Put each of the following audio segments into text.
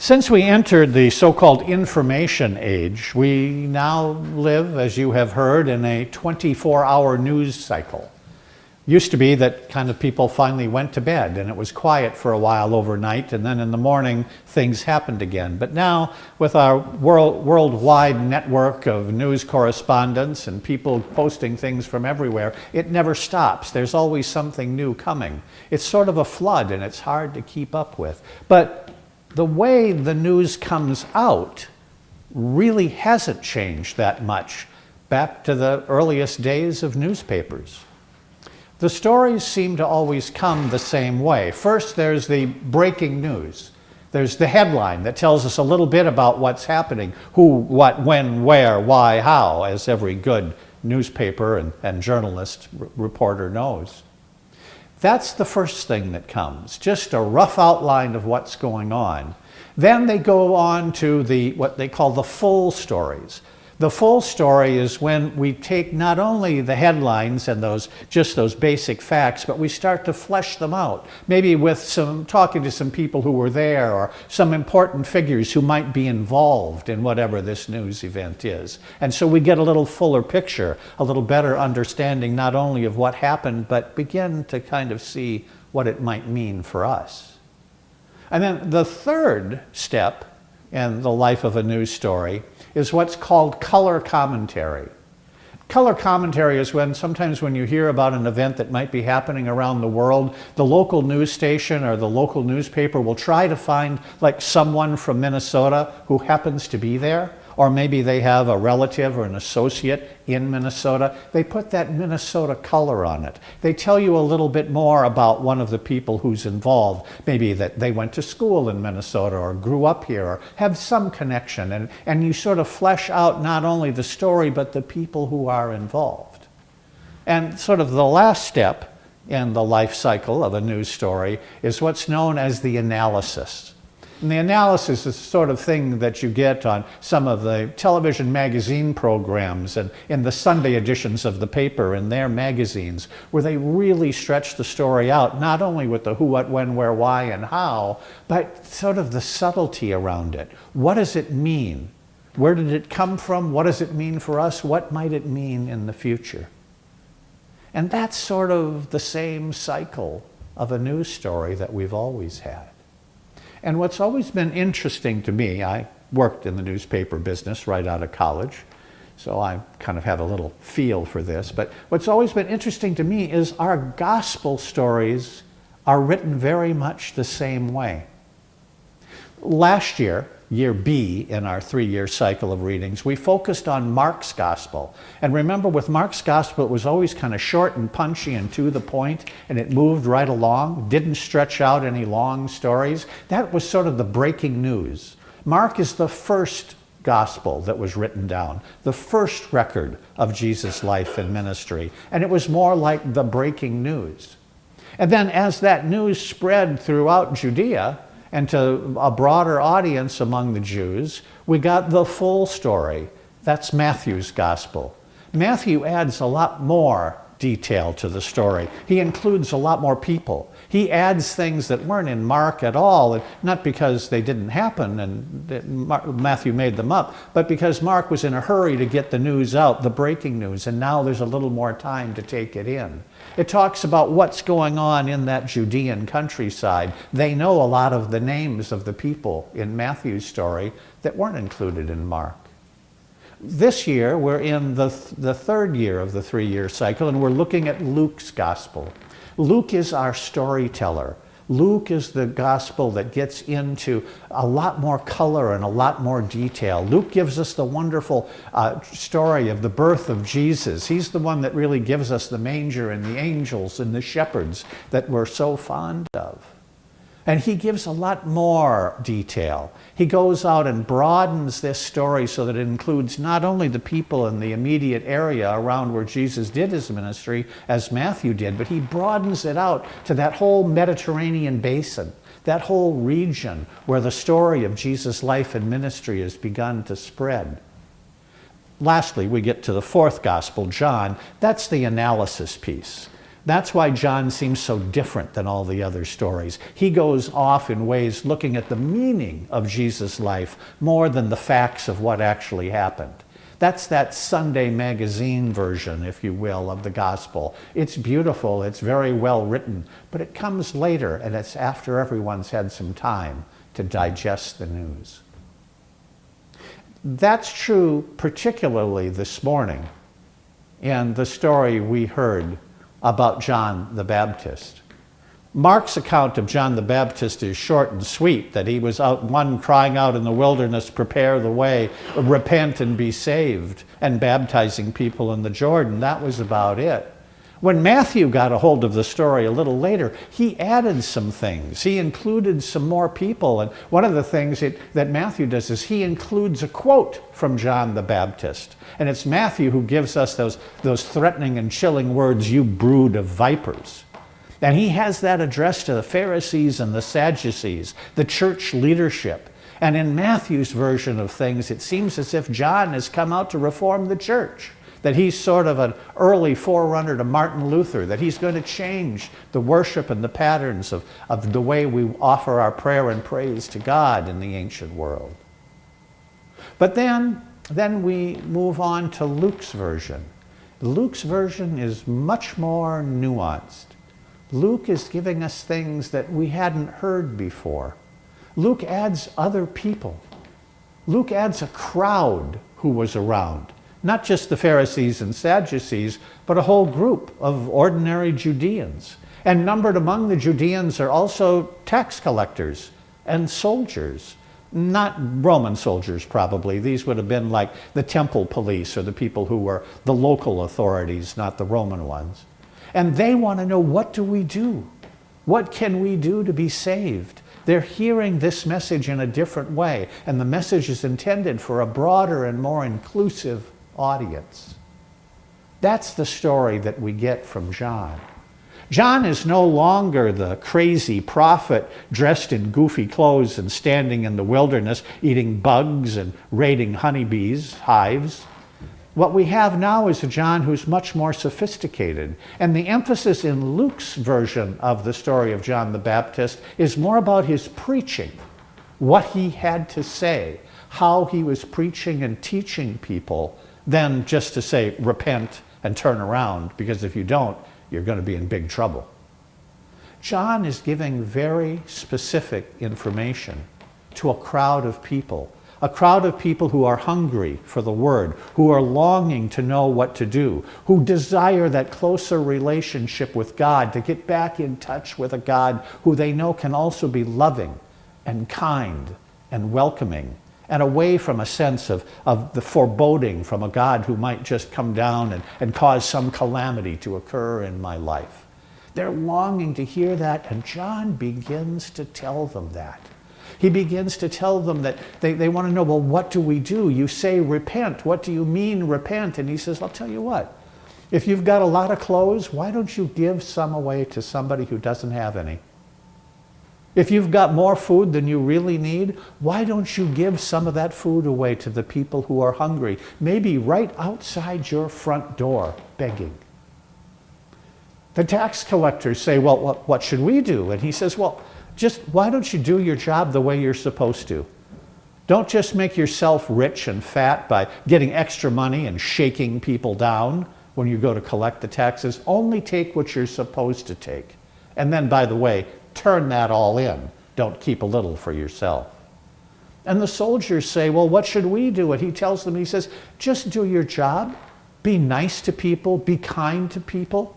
Since we entered the so-called information age, we now live, as you have heard, in a 24-hour news cycle. Used to be that kind of people finally went to bed and it was quiet for a while overnight, and then in the morning things happened again. But now, with our worldwide network of news correspondents and people posting things from everywhere, it never stops. There's always something new coming. It's sort of a flood and it's hard to keep up with. But the way the news comes out really hasn't changed that much back to the earliest days of newspapers. The stories seem to always come the same way. First, there's the breaking news. There's the headline that tells us a little bit about what's happening, who, what, when, where, why, how, as every good newspaper and journalist reporter knows. That's the first thing that comes, just a rough outline of what's going on. Then they go on to what they call the full stories. The full story is when we take not only the headlines and just those basic facts, but we start to flesh them out. Maybe with talking to some people who were there, or some important figures who might be involved in whatever this news event is. And so we get a little fuller picture, a little better understanding not only of what happened, but begin to kind of see what it might mean for us. And then the third step in the life of a news story is what's called color commentary. Color commentary is sometimes when you hear about an event that might be happening around the world, the local news station or the local newspaper will try to find like someone from Minnesota who happens to be there, or maybe they have a relative or an associate in Minnesota. They put that Minnesota color on it. They tell you a little bit more about one of the people who's involved. Maybe that they went to school in Minnesota or grew up here or have some connection. And you sort of flesh out not only the story, but the people who are involved. And sort of the last step in the life cycle of a news story is what's known as the analysis. And the analysis is the sort of thing that you get on some of the television magazine programs and in the Sunday editions of the paper in their magazines, where they really stretch the story out, not only with the who, what, when, where, why, and how, but sort of the subtlety around it. What does it mean? Where did it come from? What does it mean for us? What might it mean in the future? And that's sort of the same cycle of a news story that we've always had. And what's always been interesting to me, I worked in the newspaper business right out of college, so I kind of have a little feel for this, but what's always been interesting to me is our gospel stories are written very much the same way. Last year, year B in our 3-year cycle of readings, we focused on Mark's gospel. And remember, with Mark's gospel, it was always kind of short and punchy and to the point, and it moved right along, didn't stretch out any long stories. That was sort of the breaking news. Mark is the first gospel that was written down, the first record of Jesus' life and ministry, and it was more like the breaking news. And then as that news spread throughout Judea, and to a broader audience among the Jews, we got the full story. That's Matthew's gospel. Matthew adds a lot more detail to the story. He includes a lot more people. He adds things that weren't in Mark at all, and not because they didn't happen and Matthew made them up, but because Mark was in a hurry to get the news out, the breaking news, and now there's a little more time to take it in. It talks about what's going on in that Judean countryside. They know a lot of the names of the people in Matthew's story that weren't included in Mark. This year, we're in the third year of the 3-year cycle, and we're looking at Luke's gospel. Luke is our storyteller. Luke is the gospel that gets into a lot more color and a lot more detail. Luke gives us the wonderful story of the birth of Jesus. He's the one that really gives us the manger and the angels and the shepherds that we're so fond of. And he gives a lot more detail. He goes out and broadens this story so that it includes not only the people in the immediate area around where Jesus did his ministry, as Matthew did, but he broadens it out to that whole Mediterranean basin, that whole region where the story of Jesus' life and ministry has begun to spread. Lastly, we get to the fourth gospel, John. That's the analysis piece. That's why John seems so different than all the other stories. He goes off in ways looking at the meaning of Jesus' life more than the facts of what actually happened. That's that Sunday magazine version, if you will, of the gospel. It's beautiful, it's very well written, but it comes later, and it's after everyone's had some time to digest the news. That's true particularly this morning in the story we heard about John the Baptist. Mark's account of John the Baptist is short and sweet, that he was out one crying out in the wilderness, prepare the way, repent and be saved, and baptizing people in the Jordan. That was about it. When Matthew got a hold of the story a little later, he added some things. He included some more people. And one of the things that Matthew does is he includes a quote from John the Baptist. And it's Matthew who gives us those threatening and chilling words, you brood of vipers. And he has that addressed to the Pharisees and the Sadducees, the church leadership. And in Matthew's version of things, it seems as if John has come out to reform the church, that he's sort of an early forerunner to Martin Luther, that he's going to change the worship and the patterns of the way we offer our prayer and praise to God in the ancient world. But then we move on to Luke's version. Luke's version is much more nuanced. Luke is giving us things that we hadn't heard before. Luke adds other people. Luke adds a crowd who was around. Not just the Pharisees and Sadducees, but a whole group of ordinary Judeans. And numbered among the Judeans are also tax collectors and soldiers. Not Roman soldiers, probably. These would have been like the temple police or the people who were the local authorities, not the Roman ones. And they want to know, what do we do? What can we do to be saved? They're hearing this message in a different way, and the message is intended for a broader and more inclusive audience. That's the story that we get from John. John is no longer the crazy prophet dressed in goofy clothes and standing in the wilderness eating bugs and raiding honeybees' hives. What we have now is a John who's much more sophisticated. And the emphasis in Luke's version of the story of John the Baptist is more about his preaching, what he had to say, how he was preaching and teaching people, than just to say, repent and turn around, because if you don't, you're going to be in big trouble. John is giving very specific information to a crowd of people who are hungry for the word, who are longing to know what to do, who desire that closer relationship with God, to get back in touch with a God who they know can also be loving and kind and welcoming, and away from a sense of the foreboding from a God who might just come down and cause some calamity to occur in my life. They're longing to hear that, and John begins to tell them that. He begins to tell them that they want to know, well, what do we do? You say repent. What do you mean repent? And he says, I'll tell you what. If you've got a lot of clothes, why don't you give some away to somebody who doesn't have any? If you've got more food than you really need, why don't you give some of that food away to the people who are hungry, maybe right outside your front door, begging? The tax collectors say, well, what should we do? And he says, well, just why don't you do your job the way you're supposed to? Don't just make yourself rich and fat by getting extra money and shaking people down when you go to collect the taxes. Only take what you're supposed to take. And then, by the way, turn that all in. Don't keep a little for yourself. And the soldiers say, well, what should we do? And he tells them, he says, just do your job. Be nice to people. Be kind to people.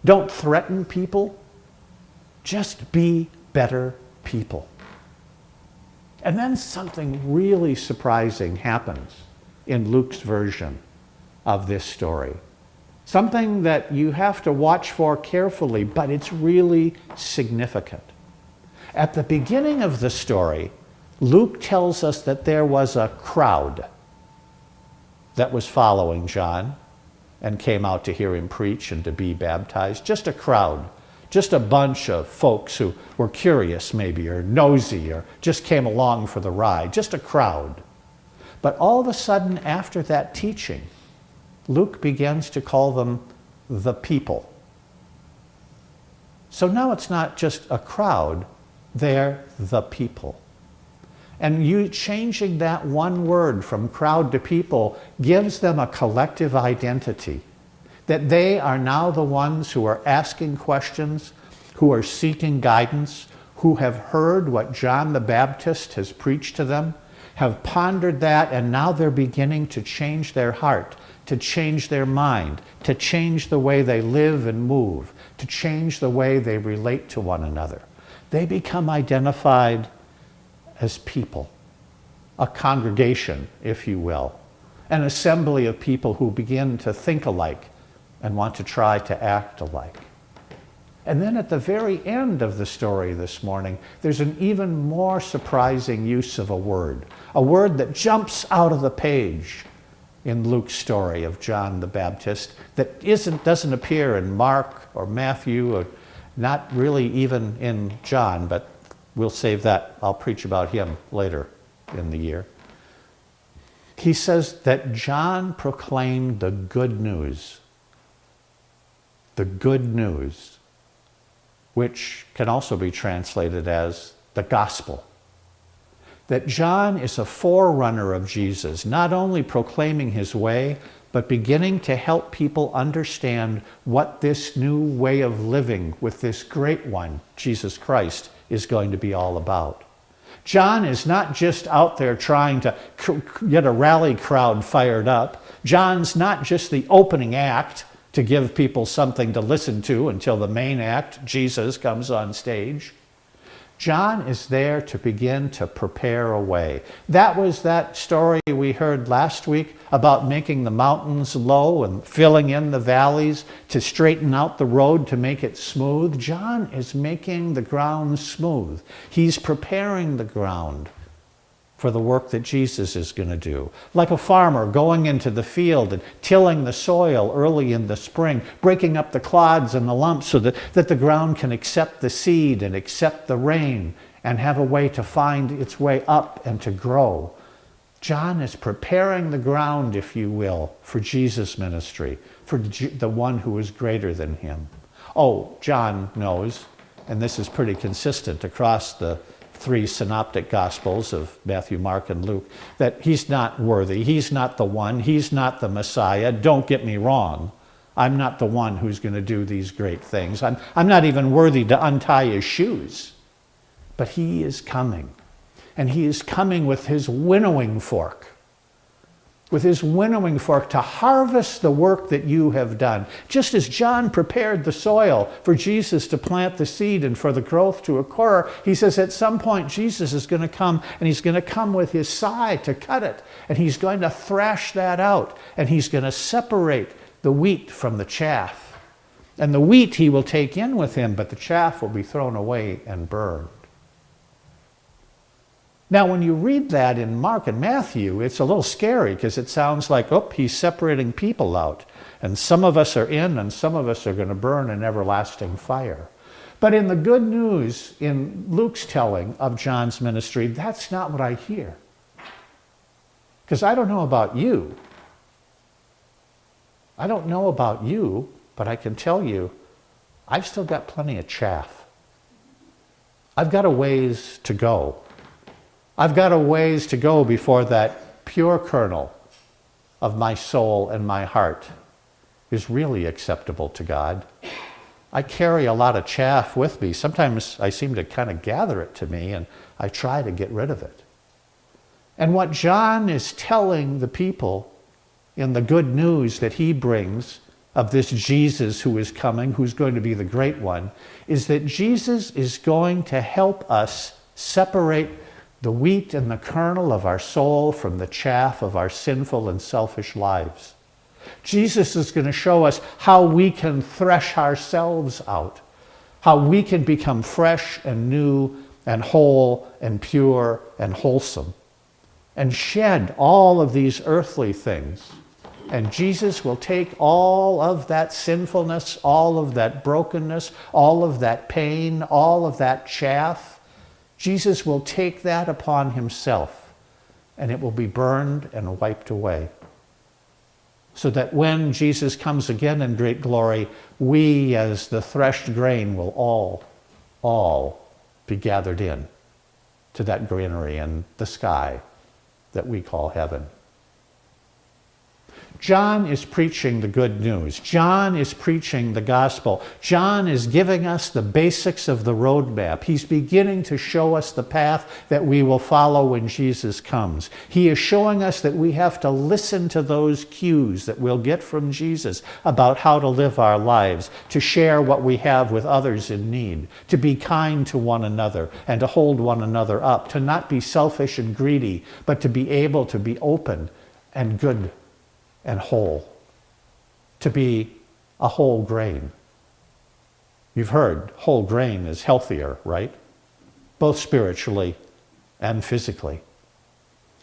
Don't threaten people. Just be better people. And then something really surprising happens in Luke's version of this story. Something that you have to watch for carefully, but it's really significant. At the beginning of the story, Luke tells us that there was a crowd that was following John and came out to hear him preach and to be baptized. Just a crowd. Just a bunch of folks who were curious maybe, or nosy, or just came along for the ride. Just a crowd. But all of a sudden, after that teaching, Luke begins to call them the people. So now it's not just a crowd, they're the people. And you changing that one word from crowd to people gives them a collective identity, that they are now the ones who are asking questions, who are seeking guidance, who have heard what John the Baptist has preached to them, have pondered that, and now they're beginning to change their heart, to change their mind, to change the way they live and move, to change the way they relate to one another. They become identified as people, a congregation, if you will, an assembly of people who begin to think alike and want to try to act alike. And then at the very end of the story this morning, there's an even more surprising use of a word that jumps out of the page in Luke's story of John the Baptist that doesn't appear in Mark or Matthew, or not really even in John, but we'll save that. I'll preach about him later in the year. He says that John proclaimed the good news, which can also be translated as the gospel. That John is a forerunner of Jesus, not only proclaiming his way, but beginning to help people understand what this new way of living with this great one, Jesus Christ, is going to be all about. John is not just out there trying to get a rally crowd fired up. John's not just the opening act to give people something to listen to until the main act, Jesus, comes on stage. John is there to begin to prepare a way. That was that story we heard last week about making the mountains low and filling in the valleys to straighten out the road to make it smooth. John is making the ground smooth. He's preparing the ground for the work that Jesus is going to do. Like a farmer going into the field and tilling the soil early in the spring, breaking up the clods and the lumps so that the ground can accept the seed and accept the rain and have a way to find its way up and to grow. John is preparing the ground, if you will, for Jesus' ministry, for the one who is greater than him. Oh, John knows, and this is pretty consistent across the three synoptic gospels of Matthew, Mark, and Luke, that he's not worthy, he's not the one, he's not the Messiah. Don't get me wrong. I'm not the one who's going to do these great things. I'm not even worthy to untie his shoes. But he is coming. And he is coming with his winnowing fork. With his winnowing fork to harvest the work that you have done. Just as John prepared the soil for Jesus to plant the seed and for the growth to occur, he says at some point Jesus is going to come, and he's going to come with his scythe to cut it. And he's going to thrash that out. And he's going to separate the wheat from the chaff. And the wheat he will take in with him, but the chaff will be thrown away and burned. Now, when you read that in Mark and Matthew, it's a little scary because it sounds like, oh, he's separating people out. And some of us are in and some of us are going to burn in everlasting fire. But in the good news, in Luke's telling of John's ministry, that's not what I hear. Because I don't know about you. I don't know about you, but I can tell you, I've still got plenty of chaff. I've got a ways to go. I've got a ways to go before that pure kernel of my soul and my heart is really acceptable to God. I carry a lot of chaff with me. Sometimes I seem to kind of gather it to me, and I try to get rid of it. And what John is telling the people in the good news that he brings of this Jesus who is coming, who's going to be the great one, is that Jesus is going to help us separate the wheat and the kernel of our soul from the chaff of our sinful and selfish lives. Jesus is going to show us how we can thresh ourselves out, how we can become fresh and new and whole and pure and wholesome, and shed all of these earthly things. And Jesus will take all of that sinfulness, all of that brokenness, all of that pain, all of that chaff. Jesus will take that upon himself, and it will be burned and wiped away. so that when Jesus comes again in great glory, we as the threshed grain will all be gathered in to that granary in the sky that we call heaven. John is preaching the good news. John is preaching the gospel. John is giving us the basics of the roadmap. He's beginning to show us the path that we will follow when Jesus comes. He is showing us that we have to listen to those cues that we'll get from Jesus about how to live our lives, to share what we have with others in need, to be kind to one another and to hold one another up, to not be selfish and greedy, but to be able to be open and good and whole, to be a whole grain. You've heard whole grain is healthier, right? Both spiritually and physically.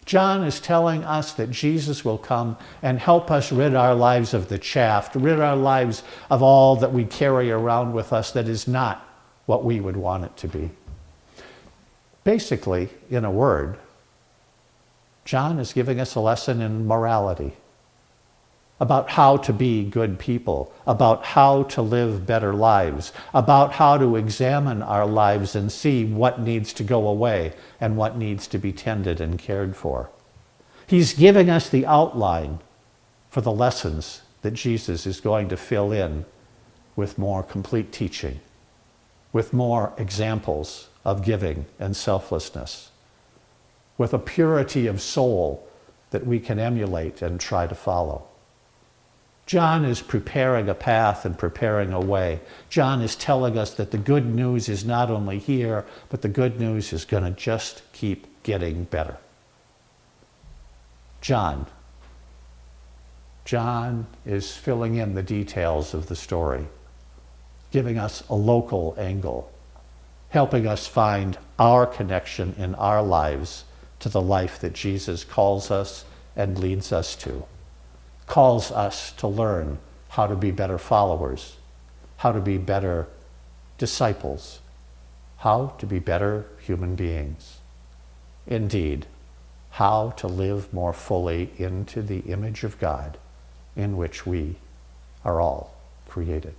John is telling us that Jesus will come and help us rid our lives of the chaff, rid our lives of all that we carry around with us that is not what we would want it to be. Basically, in a word, John is giving us a lesson in morality, about how to be good people, about how to live better lives, about how to examine our lives and see what needs to go away and what needs to be tended and cared for. He's giving us the outline for the lessons that Jesus is going to fill in with more complete teaching, with more examples of giving and selflessness, with a purity of soul that we can emulate and try to follow. John is preparing a path and preparing a way. John is telling us that the good news is not only here, but the good news is going to just keep getting better. John is filling in the details of the story, giving us a local angle, helping us find our connection in our lives to the life that Jesus calls us and leads us to. Calls us to learn how to be better followers, how to be better disciples, how to be better human beings. Indeed, how to live more fully into the image of God in which we are all created.